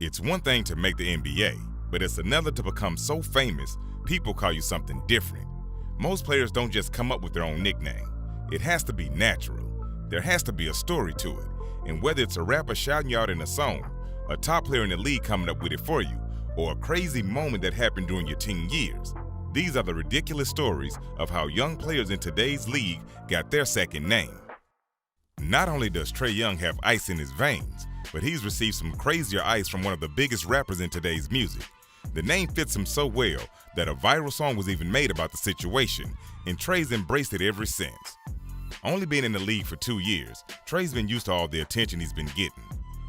It's one thing to make the NBA, but it's another to become so famous, people call you something different. Most players don't just come up with their own nickname. It has to be natural. There has to be a story to it. And whether it's a rapper shouting you out in a song, a top player in the league coming up with it for you, or a crazy moment that happened during your teen years, these are the ridiculous stories of how young players in today's league got their second name. Not only does Trae Young have ice in his veins, but he's received some crazier ice from one of the biggest rappers in today's music. The name fits him so well that a viral song was even made about the situation, and Trae's embraced it ever since. Only being in the league for 2 years, Trae's been used to all the attention he's been getting.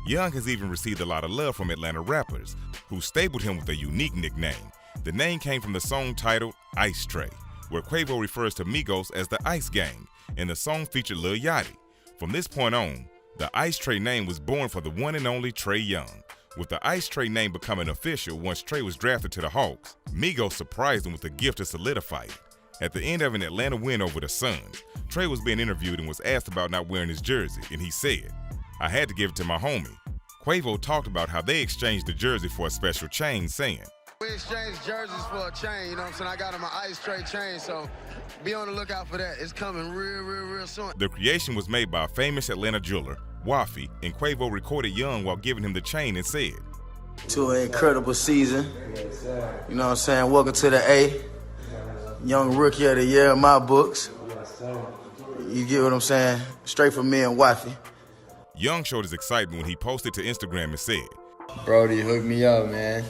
Young has even received a lot of love from Atlanta rappers, who stapled him with a unique nickname. The name came from the song titled Ice Trae, where Quavo refers to Migos as the Ice Gang, and the song featured Lil Yachty. From this point on, the Ice Trae name was born for the one and only Trae Young. With the Ice Trae name becoming official once Trae was drafted to the Hawks, Migos surprised him with a gift to solidify it. At the end of an Atlanta win over the Suns, Trae was being interviewed and was asked about not wearing his jersey, and he said, "I had to give it to my homie." Quavo talked about how they exchanged the jersey for a special chain, saying, "We exchanged jerseys for a chain, you know what I'm saying? I got him an Ice Trae chain, so be on the lookout for that. It's coming real soon." The creation was made by a famous Atlanta jeweler, Wafi, and Quavo recorded Young while giving him the chain and said, "To an incredible season, you know what I'm saying? Welcome to the A. Young Rookie of the Year in my books. You get what I'm saying? Straight from me and Wafi." Young showed his excitement when he posted to Instagram and said, "Brody hooked me up, man.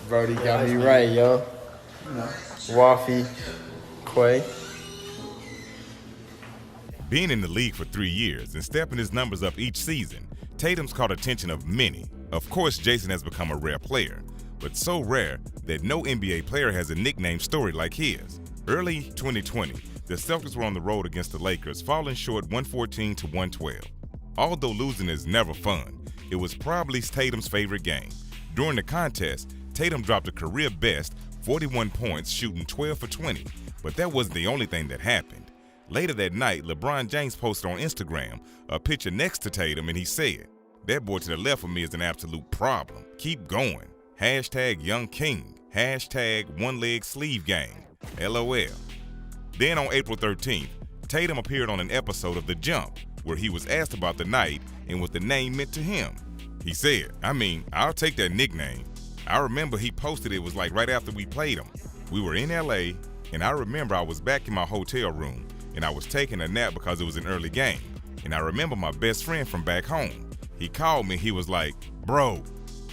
Brody got me right, yo. Wafi, Quay." Being in the league for 3 years and stepping his numbers up each season, Tatum's caught attention of many. Of course, Jason has become a rare player, but so rare that no NBA player has a nickname story like his. Early 2020, the Celtics were on the road against the Lakers, falling short 114-112. Although losing is never fun, it was probably Tatum's favorite game. During the contest, Tatum dropped a career best 41 points, shooting 12 for 20, but that wasn't the only thing that happened. Later that night, LeBron James posted on Instagram a picture next to Tatum, and he said, "That boy to the left of me is an absolute problem. Keep going. Hashtag Young King. Hashtag One Leg Sleeve Gang. LOL." Then on April 13th, Tatum appeared on an episode of The Jump, where he was asked about the night and what the name meant to him. He said, "I'll take that nickname. I remember he posted it was like right after we played him. We were in LA, and I remember I was back in my hotel room, and I was taking a nap because it was an early game. And I remember my best friend from back home. He called me, he was like, 'Bro,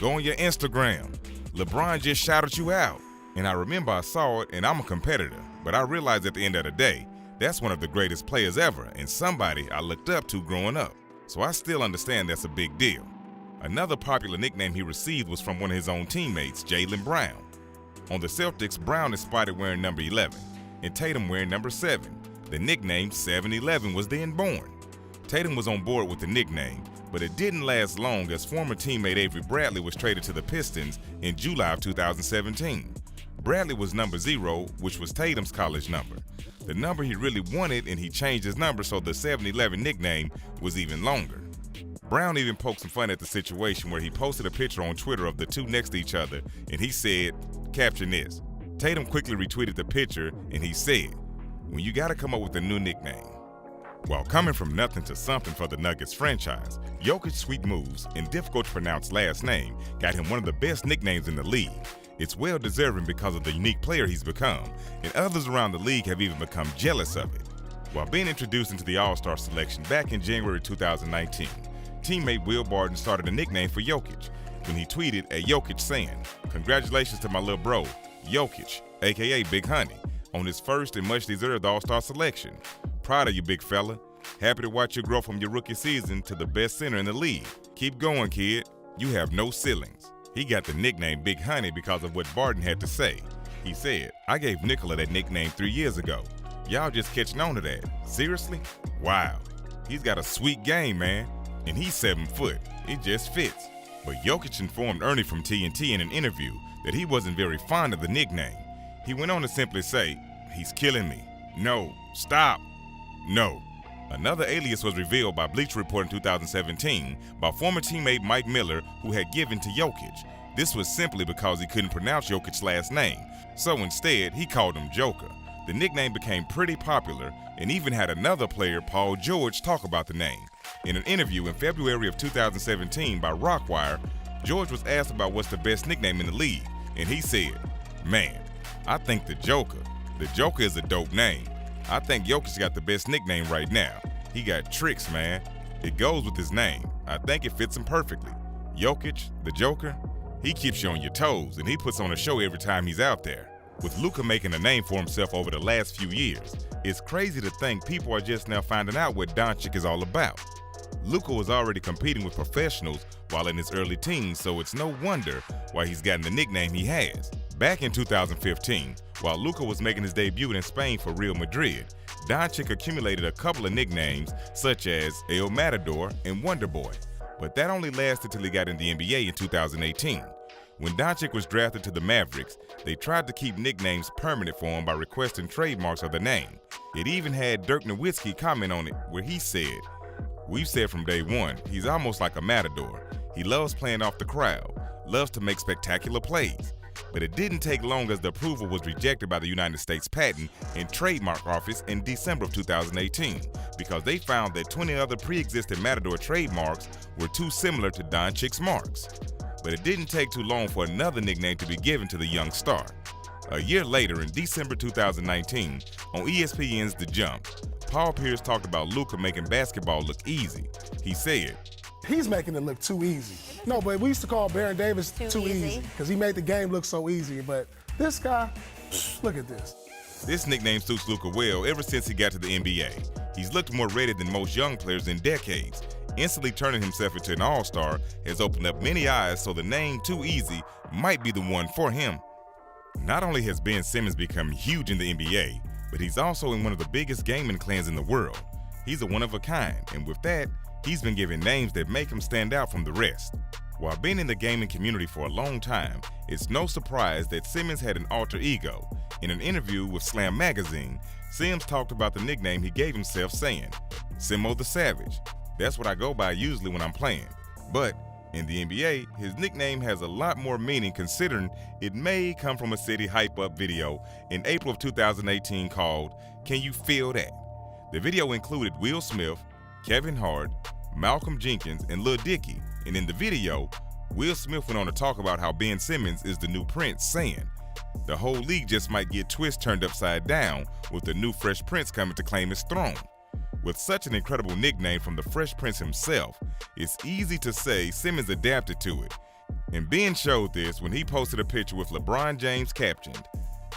go on your Instagram. LeBron just shouted you out.' And I remember I saw it, and I'm a competitor, but I realized at the end of the day, that's one of the greatest players ever and somebody I looked up to growing up. So I still understand that's a big deal." Another popular nickname he received was from one of his own teammates, Jaylen Brown. On the Celtics, Brown is spotted wearing number 11, and Tatum wearing number 7. The nickname 7-11 was then born. Tatum was on board with the nickname, but it didn't last long as former teammate Avery Bradley was traded to the Pistons in July of 2017. Bradley was number 0, which was Tatum's college number. The number he really wanted, and he changed his number so the 7-11 nickname was even longer. Brown even poked some fun at the situation where he posted a picture on Twitter of the two next to each other, and he said, "Caption this." Tatum quickly retweeted the picture, and he said, "When you gotta come up with a new nickname." While coming from nothing to something for the Nuggets franchise, Jokic's sweet moves and difficult-to-pronounce last name got him one of the best nicknames in the league. It's well-deserving because of the unique player he's become, and others around the league have even become jealous of it. While being introduced into the All-Star selection back in January 2019, teammate Will Barton started a nickname for Jokic when he tweeted at Jokic saying, "Congratulations to my little bro, Jokic, aka Big Honey, on his first and much-deserved All-Star selection. Proud of you, big fella. Happy to watch you grow from your rookie season to the best center in the league. Keep going, kid. You have no ceilings." He got the nickname Big Honey because of what Barton had to say. He said, "I gave Nikola that nickname 3 years ago. Y'all just catching on to that. Seriously? Wow. He's got a sweet game, man. And he's 7 foot. It just fits." But Jokic informed Ernie from TNT in an interview that he wasn't very fond of the nickname. He went on to simply say, "He's killing me. No, stop. No." Another alias was revealed by Bleacher Report in 2017 by former teammate Mike Miller, who had given to Jokic. This was simply because he couldn't pronounce Jokic's last name, so instead he called him Joker. The nickname became pretty popular and even had another player, Paul George, talk about the name. In an interview in February of 2017 by Rockwire, George was asked about what's the best nickname in the league, and he said, "Man, I think the Joker. The Joker is a dope name. I think Jokic got the best nickname right now. He got tricks, man. It goes with his name. I think it fits him perfectly. Jokic, the Joker, he keeps you on your toes, and he puts on a show every time he's out there." With Luka making a name for himself over the last few years, it's crazy to think people are just now finding out what Doncic is all about. Luka was already competing with professionals while in his early teens, so it's no wonder why he's gotten the nickname he has. Back in 2015, while Luka was making his debut in Spain for Real Madrid, Doncic accumulated a couple of nicknames such as El Matador and Wonder Boy, but that only lasted till he got in the NBA in 2018. When Doncic was drafted to the Mavericks, they tried to keep nicknames permanent for him by requesting trademarks of the name. It even had Dirk Nowitzki comment on it, where he said, "We've said from day one, he's almost like a matador. He loves playing off the crowd, loves to make spectacular plays." But it didn't take long as the approval was rejected by the United States Patent and Trademark Office in December of 2018 because they found that 20 other pre-existing Matador trademarks were too similar to Doncic's marks. But it didn't take too long for another nickname to be given to the young star. A year later, in December 2019, on ESPN's The Jump, Paul Pierce talked about Luka making basketball look easy. He said, "He's making it look too easy." No, but we used to call Baron Davis too easy because he made the game look so easy. But this guy, look at this. This nickname suits Luka well ever since he got to the NBA. He's looked more ready than most young players in decades. Instantly turning himself into an all-star has opened up many eyes, so the name Too Easy might be the one for him. Not only has Ben Simmons become huge in the NBA, but he's also in one of the biggest gaming clans in the world. He's a one-of-a-kind, and with that, he's been given names that make him stand out from the rest. While being in the gaming community for a long time, it's no surprise that Simmons had an alter ego. In an interview with Slam Magazine, Sims talked about the nickname he gave himself, saying, "Simo the Savage. That's what I go by usually when I'm playing." But in the NBA, his nickname has a lot more meaning considering it may come from a City Hype-Up video in April of 2018 called "Can You Feel That?" The video included Will Smith, Kevin Hart, Malcolm Jenkins, and Lil Dicky, and in the video, Will Smith went on to talk about how Ben Simmons is the new Prince, saying, "The whole league just might get twist turned upside down with the new Fresh Prince coming to claim his throne." With such an incredible nickname from the Fresh Prince himself, it's easy to say Simmons adapted to it. And Ben showed this when he posted a picture with LeBron James captioned,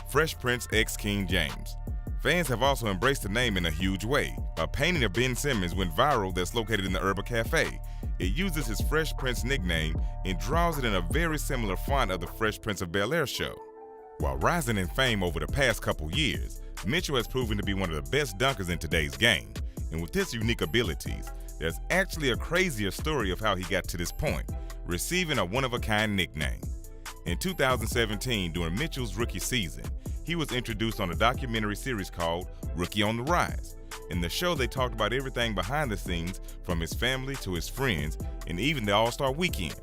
"Fresh Prince x King James." Fans have also embraced the name in a huge way. A painting of Ben Simmons went viral that's located in the Urban Cafe. It uses his Fresh Prince nickname and draws it in a very similar font of the Fresh Prince of Bel-Air show. While rising in fame over the past couple years, Mitchell has proven to be one of the best dunkers in today's game. And with his unique abilities, there's actually a crazier story of how he got to this point, receiving a one-of-a-kind nickname. In 2017, during Mitchell's rookie season, he was introduced on a documentary series called Rookie on the Rise. In the show, they talked about everything behind the scenes, from his family to his friends, and even the All-Star Weekend.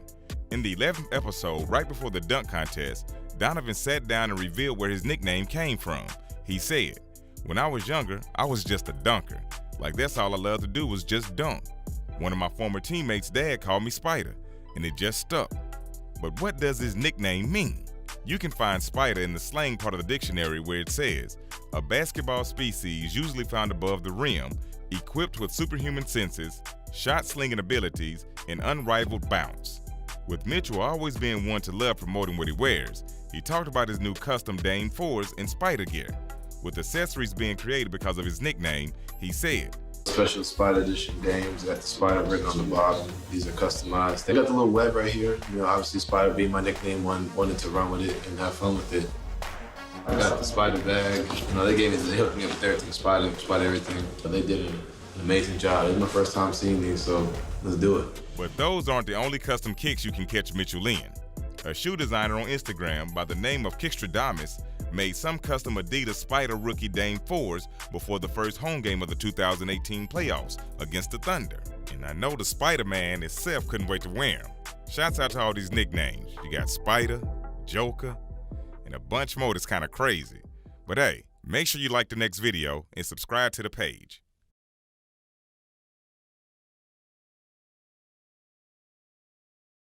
In the 11th episode, right before the dunk contest, Donovan sat down and revealed where his nickname came from. He said, "When I was younger, I was just a dunker. Like that's all I loved to do was just dunk. One of my former teammates' dad called me Spider, and it just stuck." But what does his nickname mean? You can find Spider in the slang part of the dictionary where it says, "A basketball species usually found above the rim, equipped with superhuman senses, shot-slinging abilities, and unrivaled bounce." With Mitchell always being one to love promoting what he wears, he talked about his new custom Dame 4s and Spider gear. With accessories being created because of his nickname, he said, "Special Spider Edition Dames, got the Spider written on the bottom. These are customized. They got the little web right here. You know, obviously Spider being my nickname, wanted to run with it and have fun with it. I got the Spider bag. You know, they hooked me up with everything, Spider everything. But they did an amazing job. It was my first time seeing these, so let's do it." But those aren't the only custom kicks you can catch Mitchell in. A shoe designer on Instagram by the name of Kickstradamus made some custom Adidas Spider rookie Dame 4s before the first home game of the 2018 playoffs against the Thunder. And I know the Spider-Man himself couldn't wait to wear them. Shouts out to all these nicknames. You got Spider, Joker, and a bunch more that's kind of crazy. But hey, make sure you like the next video and subscribe to the page.